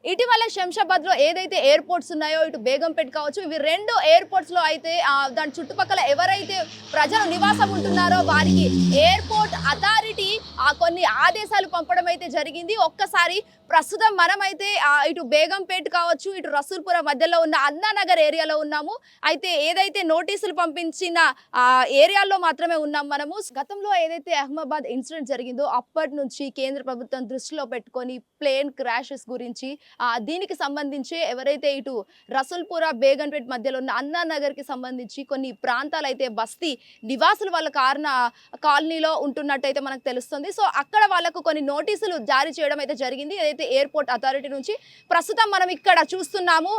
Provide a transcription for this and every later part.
ఇటీవల శంషాబాద్లో ఏదైతే ఎయిర్పోర్ట్స్ ఉన్నాయో ఇటు బేగంపేట్ కావచ్చు ఇవి రెండు ఎయిర్పోర్ట్స్లో అయితే దాని చుట్టుపక్కల ఎవరైతే ప్రజలు నివాసం ఉంటున్నారో వారికి ఎయిర్పోర్ట్ అథారిటీ కొన్ని ఆదేశాలు పంపడం అయితే జరిగింది. ఒక్కసారి ప్రస్తుతం మనమైతే ఇటు బేగంపేట్ కావచ్చు ఇటు రసూల్పుర మధ్యలో ఉన్న అన్నానగర్ ఏరియాలో ఉన్నాము. అయితే ఏదైతే నోటీసులు పంపించిన ఏరియాలో మాత్రమే ఉన్నాం మనము. గతంలో ఏదైతే అహ్మదాబాద్ ఇన్సిడెంట్ జరిగిందో అప్పటి నుంచి కేంద్ర ప్రభుత్వం దృష్టిలో పెట్టుకొని ప్లేన్ క్రాషెస్ గురించి దీనికి సంబంధించి ఎవరైతే ఇటు రసూల్పుర బేగంపేట్ మధ్యలో ఉన్న అన్నానగర్కి సంబంధించి కొన్ని ప్రాంతాలు అయితే బస్తీ నివాసులు వాళ్ళ కాలనీలో ఉంటున్నట్టయితే మనకు తెలుస్తుంది. సో అక్కడ వాళ్ళకు కొన్ని నోటీసులు జారీ చేయడం అయితే జరిగింది ఏదైతే ఎయిర్పోర్ట్ అథారిటీ నుంచి. ప్రస్తుతం మనం ఇక్కడ చూస్తున్నాము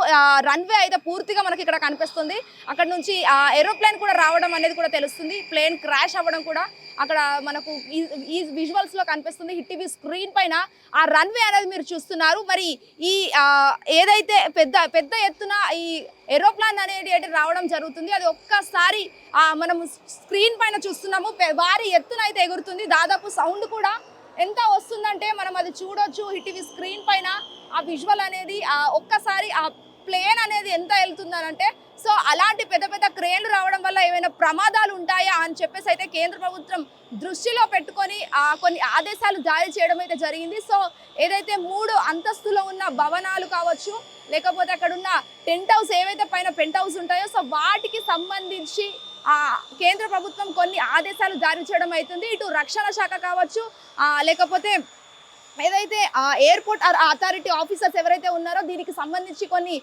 రన్వే అయితే పూర్తిగా మనకి ఇక్కడ కనిపిస్తుంది. అక్కడ నుంచి ఏరోప్లేన్ కూడా రావడం అనేది కూడా తెలుస్తుంది. ప్లేన్ క్రాష్ అవ్వడం కూడా అక్కడ మనకు ఈ విజువల్స్ లో కనిపిస్తుంది. హిట్ టీవీ స్క్రీన్ పైన ఆ రన్వే అనేది మీరు చూస్తున్నారు. మరి ఈ ఏదైతే పెద్ద ఎత్తున ఈ ఏరోప్లాన్ అనేది రావడం జరుగుతుంది అది ఒక్కసారి మనం స్క్రీన్ పైన చూస్తున్నాము. భారీ ఎత్తున అయితే ఎగురుతుంది. దాదాపు సౌండ్ కూడా ఎంత వస్తుందంటే మనం అది చూడొచ్చు హిట్ టీవీ స్క్రీన్ పైన ఆ విజువల్ అనేది ఒక్కసారి ఆ ప్లేన్ అనేది ఎంత వెళ్తుందనంటే సో అలాంటి పెద్ద క్రేన్లు రావడం వల్ల ఏమైనా ప్రమాదాలు ఉంటాయా అని చెప్పేసి అయితే కేంద్ర ప్రభుత్వం దృష్టిలో పెట్టుకొని కొన్ని ఆదేశాలు జారీ చేయడం అయితే జరిగింది. సో ఏదైతే 3 అంతస్తులో ఉన్న భవనాలు కావచ్చు లేకపోతే అక్కడ ఉన్న టెంట్ హౌస్ ఏవైతే పైన పెంట్ హౌస్ ఉంటాయో సో వాటికి సంబంధించి కేంద్ర ప్రభుత్వం కొన్ని ఆదేశాలు జారీ చేయడం అవుతుంది. ఇటు రక్షణ శాఖ కావచ్చు లేకపోతే ఏదైతే ఎయిర్పోర్ట్ అథారిటీ ఆఫీసర్స్ ఎవరైతే ఉన్నారో దీనికి సంబంధించి కొన్ని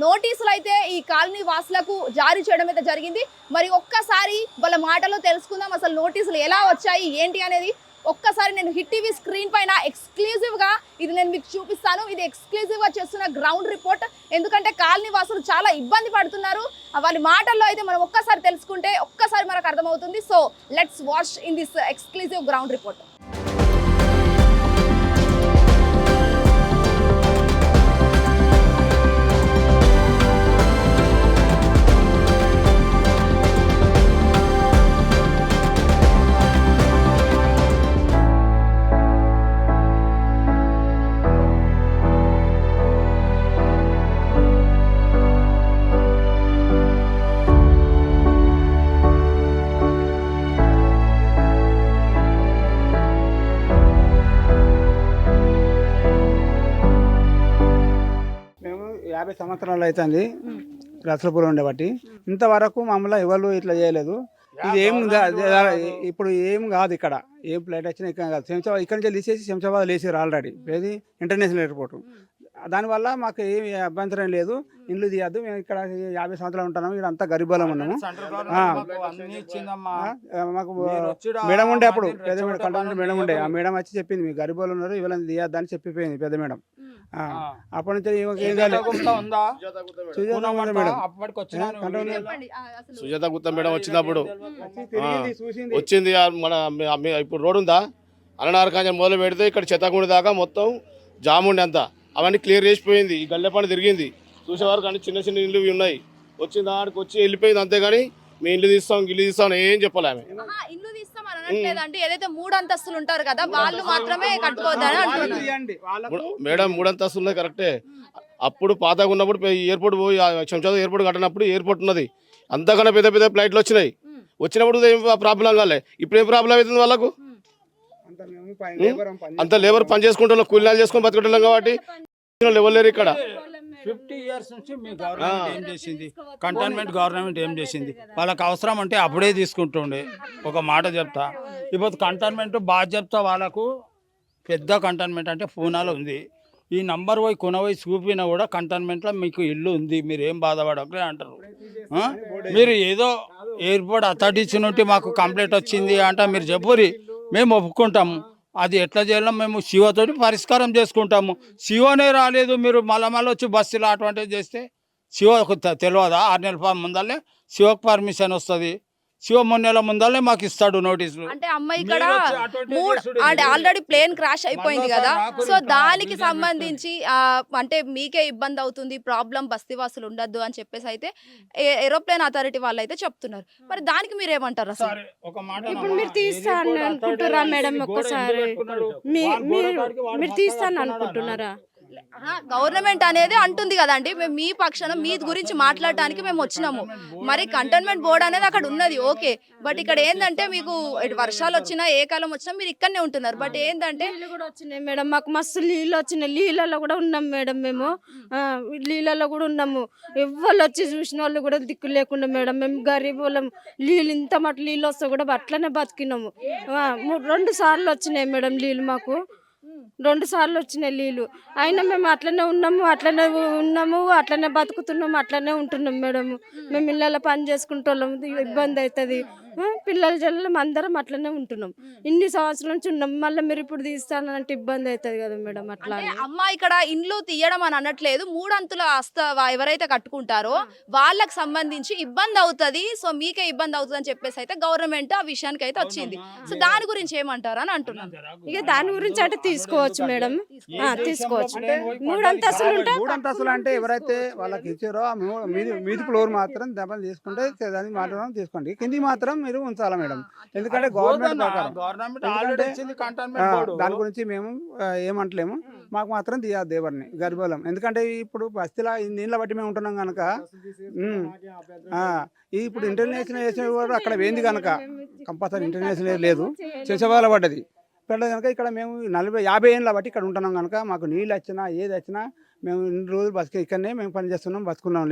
నోటీసులు అయితే ఈ కాలనీ వాసులకు జారీ చేయడం అయితే జరిగింది. మరి ఒక్కసారి వాళ్ళ మాటలో తెలుసుకుందాం అసలు నోటీసులు ఎలా వచ్చాయి ఏంటి అనేది. ఒక్కసారి నేను హిట్ టీవీ స్క్రీన్ పైన ఎక్స్క్లూజివ్గా ఇది నేను మీకు చూపిస్తాను. ఇది ఎక్స్క్లూజివ్గా చేస్తున్న గ్రౌండ్ రిపోర్ట్. ఎందుకంటే కాలనీ వాసులు చాలా ఇబ్బంది పడుతున్నారు. వాళ్ళ మాటల్లో అయితే మనం ఒక్కసారి తెలుసుకుంటే ఒక్కసారి మనకు అర్థమవుతుంది. So let's watch in this exclusive ground report. సంవత్సరాలు అవుతుంది రసూల్పురం ఉండేబట్టి ఇంతవరకు మమ్మల్ని ఎవరు ఇట్లా చేయలేదు. ఇది ఏం ఇప్పుడు ఏం కాదు ఇక్కడ ఏం ఫ్లైట్ వచ్చినా ఇక్కడ కాదు. శంషాబాద్ ఇక్కడ నుంచి తీసేసి శంషాబాద్ లేచారు ఆల్రెడీ ఏది ఇంటర్నేషనల్ ఎయిర్పోర్ట్. దానివల్ల మాకు ఏమి అభ్యంతరం లేదు. ఇల్లు తీయద్దు. మేము ఇక్కడ 50 సంవత్సరాలు ఉంటున్నాము. ఇక్కడ అంతా గరీబులం ఉన్నాము. మాకు మేడం ఉండే అప్పుడు పెద్ద మేడం కంట్రోల్ మేడం ఉండే. ఆ మేడం వచ్చి చెప్పింది మీ గరీబులు ఉన్నారు ఇవాళ తీయద్దు అని చెప్పిపోయింది పెద్ద మేడం. అప్పటి నుంచి సుజాత గుత్తా మేడం వచ్చినప్పుడు వచ్చింది. మన ఇప్పుడు రోడ్ ఉందా అన్ననార్ కాంజన్ మొదలు పెడితే ఇక్కడ చెత్తగుండి దాకా మొత్తం జామ్ ఉండే అంతా అవన్నీ క్లియర్ చేసిపోయింది. ఈ గల్లె పని తిరిగింది చూసేవారు కానీ చిన్న ఇల్లు ఉన్నాయి. వచ్చిన దానికి వచ్చి వెళ్ళిపోయింది అంతేగాని మీ ఇల్లు తీస్తాం ఏం చెప్పాలి ఆమె. అంటే ఏదైతే 3 అంతస్తులు ఉంటారు కదా వాళ్ళు మాత్రమే కట్టుకోవద్దని మేడం 3 అంతస్తులు కరెక్టే. అప్పుడు పాతగా ఉన్నప్పుడు ఎయిర్పోర్ట్ పోయి శంషాబాద్ ఎయిర్పోర్ట్ కట్టినప్పుడు ఎయిర్పోర్ట్ ఉన్నది. అంతకన్నా పెద్ద ఫ్లైట్లు వచ్చినప్పుడు ఏం ప్రాబ్లం కాలే. ఇప్పుడు ఏం ప్రాబ్లం అవుతుంది వాళ్ళకు? అంత లేబర్ పని చేసుకుంటున్నాం కూలీనాలు చేసుకొని బతుకుంటున్నాం కాబట్టి లెవెల్ లేరు ఇక్కడ. 50 years నుంచి మీ గవర్నమెంట్ ఏం చేసింది? కంటోన్మెంట్ గవర్నమెంట్ ఏం చేసింది? వాళ్ళకి అవసరం అంటే అప్పుడే తీసుకుంటుండే. ఒక మాట చెప్తా, ఇప్పుడు కంటోన్మెంట్ బాగా చెప్తా వాళ్ళకు పెద్ద కంటోన్మెంట్ అంటే పూనాలో ఉంది. ఈ నంబర్ పోయి కొనపోయి చూపినా కూడా కంటోన్మెంట్లో మీకు ఇల్లు ఉంది మీరు ఏం బాధపడకలే అంటారు. మీరు ఏదో ఎయిర్పోర్ట్ అథారిటీ నుండి మాకు కంప్లైంట్ వచ్చింది అంటే మీరు చెప్పురి మేము ఒప్పుకుంటాము. అది ఎట్లా చేయాలో మేము సిఓతోటి పరిష్కారం చేసుకుంటాము. సిఓనే రాలేదు మీరు మళ్ళీ వచ్చి బస్సులో అటువంటివి చేస్తే సిఓకు తెలియదా? 6 నెలల ముందల్లే సిఓకి పర్మిషన్ వస్తుంది. శివ 3 నెలల ముందల్లే మాకు ఇస్తాడు నోటీసులు. అంటే అమ్మాయి ఇక్కడ ఆల్రెడీ ప్లేన్ క్రాష్ అయిపోయింది కదా సో దానికి సంబంధించి అంటే మీకే ఇబ్బంది అవుతుంది ప్రాబ్లం బస్తీవాసులు ఉండద్దు అని చెప్పేసి అయితే ఏరోప్లేన్ అథారిటీ వాళ్ళు అయితే చెప్తున్నారు. మరి దానికి మీరు ఏమంటారు? అసలు ఇప్పుడు మీరు తీస్తాను అనుకుంటున్నారా మేడం? ఒక్కసారి మీరు తీస్తాను అనుకుంటున్నారా? గవర్నమెంట్ అనేది అంటుంది కదండి, మేము మీ పక్షాన మీ గురించి మాట్లాడటానికి మేము వచ్చినాము. మరి కంటోన్మెంట్ బోర్డు అనేది అక్కడ ఉన్నది, ఓకే. బట్ ఇక్కడ ఏంటంటే మీకు ఇటు వర్షాలు వచ్చినా ఏ కాలం వచ్చినా మీరు ఇక్కడనే ఉంటున్నారు. బట్ ఏంటంటే నీళ్ళు కూడా వచ్చినాయి మేడం, మాకు మస్తు నీళ్ళు వచ్చినాయి. నీళ్ళలో కూడా ఉన్నాం మేడం మేము, నీళ్ళలో కూడా ఉన్నాము. ఎవ్వరు వచ్చి చూసిన వాళ్ళు కూడా దిక్కు లేకుండా మేడం, మేము గరీబ్ వాళ్ళం. నీళ్ళు ఇంత మటు నీళ్ళు వస్తే కూడా అట్లనే బతికినాము. 2 సార్లు వచ్చినాయి మేడం నీళ్ళు, మాకు 2 సార్లు వచ్చినాయి నీళ్ళు. అయినా మేము అట్లనే ఉన్నాము, అట్లనే బతుకుతున్నాము, అట్లనే ఉంటున్నాం మేడం. మేము ఇళ్ళలో పని చేసుకుంటాం, ఇబ్బంది అవుతుంది. పిల్లల జల్లం అందరం అట్లనే ఉంటున్నాం. ఇన్ని సంవత్సరాల నుంచి ఉన్నాం, మళ్ళీ మీరు ఇప్పుడు తీస్తానంటే ఇబ్బంది అవుతుంది కదా మేడం. అట్లా అంటే అమ్మ ఇక్కడ ఇండ్లు తీయడం అని అనట్లేదు, 3 అంతుల ఎవరైతే కట్టుకుంటారో వాళ్ళకి సంబంధించి ఇబ్బంది అవుతుంది, సో మీకే ఇబ్బంది అవుతుంది అని చెప్పేసి అయితే గవర్నమెంట్ ఆ విషయానికి అయితే వచ్చింది. సో దాని గురించి ఏమంటారు అని అంటున్నాను. ఇక దాని గురించి అంటే తీసుకోవచ్చు మేడం, తీసుకోవచ్చు. 3 అంతస్తులు ఉంటే 3 అంతస్తులు అంటే ఎవరైతే వాళ్ళకి ఇచ్చారో ఆ మీది ఫ్లోర్ మాత్రం దెబ్బలు తీసుకుంటే దానికి మాత్రం తీసుకోండి, కింది మాత్రం మీరు ఉంచాలా మేడం. ఎందుకంటే గవర్నమెంట్ దాని గురించి మేము ఏమంటలేము, మాకు మాత్రం తీయాలి దేవర్ని గర్భలం. ఎందుకంటే ఇప్పుడు బస్తీలా నీళ్ళ బట్టి మేము ఉంటున్నాం కనుక, ఇప్పుడు ఇంటర్నేషనల్ కూడా అక్కడ వేంది కనుక కంపల్సరీ ఇంటర్నేషనల్ లేదు, శంషాబాద్లో పడ్డది కనుక ఇక్కడ మేము 40-50 ఏళ్ళ బట్టి ఇక్కడ ఉంటున్నాం కనుక మాకు నీళ్ళు వచ్చినా ఏది వచ్చినా మేము ఇన్ని రోజులు ఇక్కడనే మేము పని చేస్తున్నాం, బతుకున్నాం.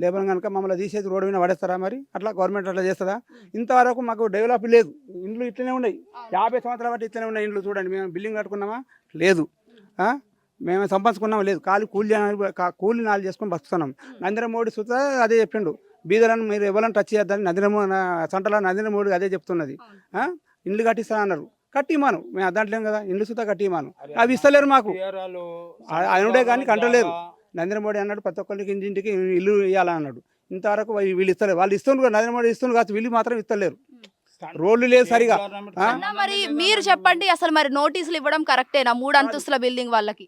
లేబర్ కనుక మమ్మల్ని తీసేసి రోడ్డు మీద పడేస్తారా? మరి అట్లా గవర్నమెంట్ అట్లా చేస్తుందా? ఇంతవరకు మాకు డెవలప్ లేదు, ఇండ్లు ఇట్లనే ఉన్నాయి. 50 సంవత్సరాల బట్టి ఇట్లనే ఉన్నాయి ఇండ్లు. చూడండి, మేము బిల్డింగ్ కట్టుకున్నామా? లేదు. మేము సంపాదించుకున్నామా? లేదు. కూలి నాలు చేసుకొని బతుకుతున్నాం. నరేంద్ర మోడీ సుతా అదే చెప్పిండు, బీదలను మీరు ఎవరైనా టచ్ చేయొద్దని నరేంద్ర మోడీ అదే చెప్తున్నది. ఇండ్లు కట్టిస్తా అన్నారు, కట్టిమాను. మేము అదంటలేం కదా, ఇండ్లు సుతా కట్టిమాను. అవి ఇస్తలేరు మాకు, అనుడే కానీ కంటలేరు. నరేంద్ర మోడీ అన్నాడు ప్రతి ఒక్కరికి ఇంటింటికి ఇల్లు ఇవ్వాలని అన్నాడు. ఇంతవరకు వీళ్ళు ఇస్తలేరు. వాళ్ళు ఇస్తున్నారు, నరేంద్ర మోడీ ఇస్తున్నారు కాదు, వీళ్ళు మాత్రం ఇస్తలేరు. రోడ్లు లేదు సరిగా. మరి మీరు చెప్పండి, అసలు మరి నోటీసులు ఇవ్వడం కరెక్టేనా 3 అంతస్తుల బిల్డింగ్ వాళ్ళకి?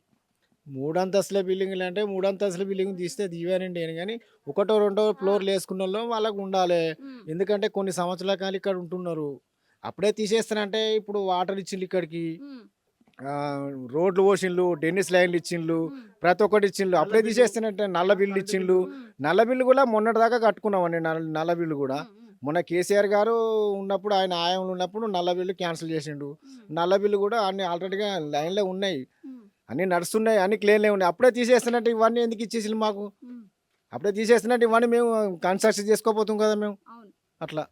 3 అంతస్తుల బిల్డింగ్లు అంటే 3 అంతస్తుల బిల్డింగ్ తీస్తే తీవానండి అని, కానీ 1-2 ఫ్లోర్లు వేసుకున్న వాళ్ళకు ఉండాలి. ఎందుకంటే కొన్ని సంవత్సరాల కాలం ఇక్కడ ఉంటున్నారు, అప్పుడే తీసేస్తానంటే ఇప్పుడు వాటర్ ఇచ్చిండ్రు, ఇక్కడికి రోడ్లు పోసిండ్లు, టెన్నిస్ లైన్లు ఇచ్చిండ్లు, ప్రతి ఒక్కటి ఇచ్చిండ్లు, అప్పుడే తీసేస్తానంటే నల్ల బిల్లు ఇచ్చిండ్లు. నల్ల బిల్లు కూడా మొన్నటి దాకా కట్టుకున్నామండి. నల్ల బిల్లు కూడా మొన్న కేసీఆర్ గారు ఉన్నప్పుడు, ఆయన ఆయంలో ఉన్నప్పుడు నల్ల బిల్లు క్యాన్సిల్ చేసిండు. నల్ల బిల్లు కూడా అన్ని ఆల్రెడీగా లైన్లో ఉన్నాయి, అన్నీ నడుస్తున్నాయి, అన్ని క్లీన్లే ఉన్నాయి. అప్పుడే తీసేస్తున్నట్టు ఇవన్నీ ఎందుకు ఇచ్చేసి మాకు? అప్పుడే తీసేస్తున్నట్టు ఇవన్నీ మేము కన్స్ట్రక్షన్ చేసుకోపోతాం కదా మేము. అట్లా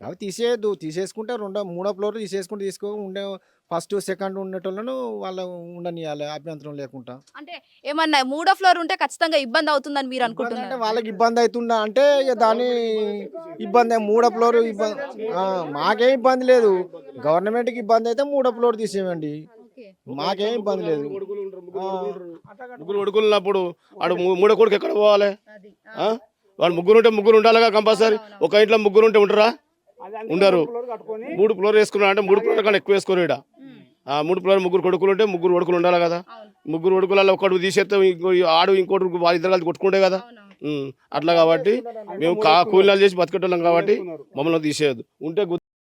అవి తీసేయద్దు, తీసేసుకుంటే 2-3 ఫ్లోర్లు తీసుకో ఉండే ఫస్ట్ సెకండ్ ఉండేటోళ్ళను వాళ్ళు ఉండనియాలి అభ్యంతరం లేకుండా. అంటే ఏమన్నా 3వ ఫ్లోర్ ఉంటే ఖచ్చితంగా ఇబ్బంది అవుతుందని మీరు అనుకుంటున్నారు? అంటే వాళ్ళకి ఇబ్బంది అవుతుందా అంటే ఇక దాని ఇబ్బంది. 3వ ఫ్లోర్ ఇబ్బంది, మాకేం ఇబ్బంది లేదు. గవర్నమెంట్కి ఇబ్బంది అయితే 3వ ఫ్లోర్ తీసేయండి, మాకేం ఇబ్బంది లేదు. ముగ్గురు కొడుకులు ఉన్నప్పుడు వాడు 3వ కొడుకు ఎక్కడ పోవాలి? వాడు ముగ్గురు ఉండాలిగా కంపల్సరీ. ఒక ఇంట్లో ముగ్గురు ఉంటే ఉంటారా? ఉండరు. 3 ఫ్లోర్ వేసుకున్నా అంటే 3 ఫ్లోర్ కన్నా ఎక్కువ వేసుకోరు. ఇక్కడ 3 ఫ్లోర్ ముగ్గురు కొడుకులు ఉంటే 3 కొడుకులు ఉండాలి కదా. 3 కొడుకులలో ఒకటి తీసేస్తే ఆడు ఇంకోటి వాళ్ళిద్దరు కలిసి కొట్టుకుంటే కదా. అట్లా కాబట్టి మేము కూలీనాలు చేసి బతికేటోళ్ళం కాబట్టి మమ్మల్ని తీసేయద్దు.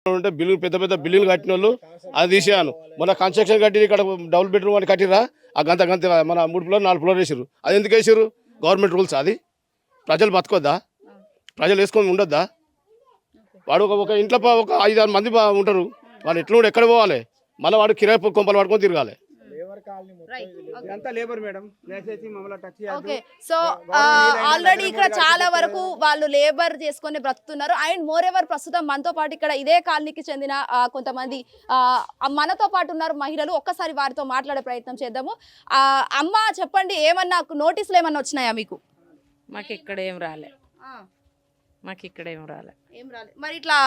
ఉంటే బిల్లు పెద్ద బిల్లులు కట్టిన వాళ్ళు అది తీసేయాను. మన కన్స్ట్రక్షన్ కట్టి ఇక్కడ డబుల్ బెడ్రూమ్ అని కట్టిరా, ఆ గంత మన 3 ఫ్లోర్ 4 ఫ్లోర్ వేసారు. అది ఎందుకు వేసారు? Government rules. అది ప్రజలు బతకొద్దా? ప్రజలు వేసుకొని ఉండొద్దా? వాడు ఒక ఇంట్లో ఒక 5-6 మంది ఉంటారు, వాళ్ళు ఎట్లా ఉండి ఎక్కడ పోవాలి? మళ్ళీ వాడు కిరాయి కొంపలు పడుకొని తిరగాలి. ఓకే, సో ఆల్రెడీ ఇక్కడ చాలా వరకు వాళ్ళు లేబర్ చేసుకొని బ్రతుకుతున్నారు. అండ్ మోర్ ఎవర్ ప్రస్తుతం మనతో పాటు ఇక్కడ ఇదే కాలనీకి చెందిన కొంతమంది మనతో పాటు ఉన్నారు మహిళలు. ఒక్కసారి వారితో మాట్లాడే ప్రయత్నం చేద్దాము. అమ్మ చెప్పండి, ఏమన్నా నోటీసులు ఏమన్నా వచ్చినాయా మీకు? మాకు ఇక్కడ ఏం రాలే. మరి ఇట్లా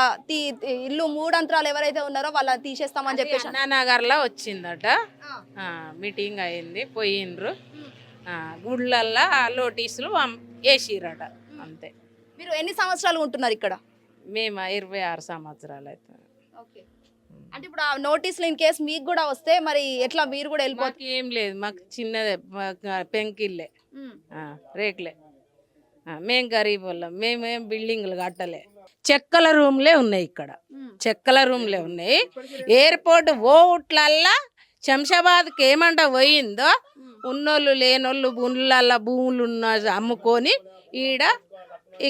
ఇల్లు 3 అంతరాలు ఎవరైతే ఉన్నారో వాళ్ళని తీసేస్తామని చెప్పేసి అన్నానగర్లో వచ్చిందట, మీటింగ్ అయింది, పోయిండ్రు, గుళ్ళల్లో నోటీసులు వేసిరట, అంతే. మీరు ఎన్ని సంవత్సరాలు ఉంటున్నారు ఇక్కడ? మేము 26 సంవత్సరాలు అవుతుంది. అంటే ఇప్పుడు ఆ నోటీసులు ఇన్ కేసు మీకు కూడా వస్తే మరి ఎట్లా, మీరు కూడా వెళ్ళిపోతే? ఏం లేదు, మాకు చిన్నదే పెంకిల్లే, రేకులే. మేము గరీబ్ వాళ్ళం, మేమేం బిల్డింగ్లు కట్టలే, చెక్కల రూమ్లే ఉన్నాయి ఇక్కడ, చెక్కల రూమ్లే ఉన్నాయి. ఎయిర్పోర్ట్ ఓట్లల్లా శంషాబాద్కి ఏమంట పోయిందో ఉన్నోళ్ళు లేనోళ్ళు భూములలో భూములు ఉన్న అమ్ముకొని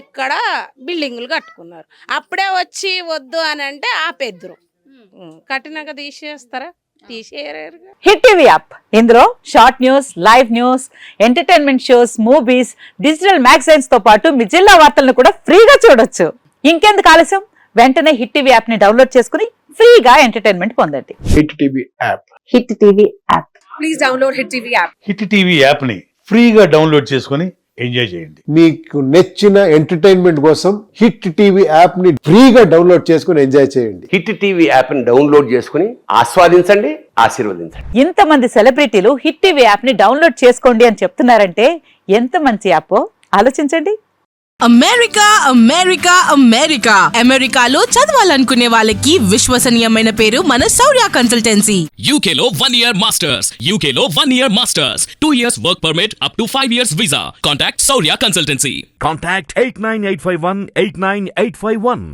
ఇక్కడ బిల్డింగులు కట్టుకున్నారు. అప్పుడే వచ్చి వద్దు అని అంటే ఆపేద్దరు, కట్టినాక తీసేస్తారా? తీసేయరు. హిట్ టీవీ యాప్, ఇందులో short news, live news, entertainment shows, movies, digital magazines తో పాటు మీ జిల్లా వార్తలను కూడా ఫ్రీగా చూడొచ్చు. ఇంకెందుకు ఆలస్యం, వెంటనే హిట్ టీవీ యాప్ ని డౌన్లోడ్ చేసుకుని ఫ్రీగా ఎంటర్టైన్మెంట్ పొందండి. Hit TV app. Hit TV app, please download hit TV app. Hit TV app ని ఫ్రీగా డౌన్లోడ్ చేసుకుని ఎంజాయ్ చేయండి. మీకు నచ్చిన ఎంటర్టైన్మెంట్ కోసం హిట్ టీవీ యాప్ ని ఫ్రీగా డౌన్లోడ్ చేసుకుని ఎంజాయ్ చేయండి. హిట్ టీవీ యాప్ ని డౌన్లోడ్ చేసుకుని ఆస్వాదించండి, ఆశీర్వదించండి. ఇంతమంది సెలబ్రిటీలు హిట్ టీవీ యాప్ ని డౌన్లోడ్ చేసుకోండి అని చెప్తున్నారంటే ఎంత మంచి యాప్ ఆలోచించండి. అమెరికా అమెరికా అమెరికా అమెరికాలో చదవాలనుకునే వాళ్ళకి విశ్వసనీయమైన పేరు మన శౌర్య కన్సల్టెన్సీ. UK లో 1 year masters, UK లో 1 year masters, 2 years work permit up to 5 years visa. Contact Saurya Consultancy. Contact 89851 89851.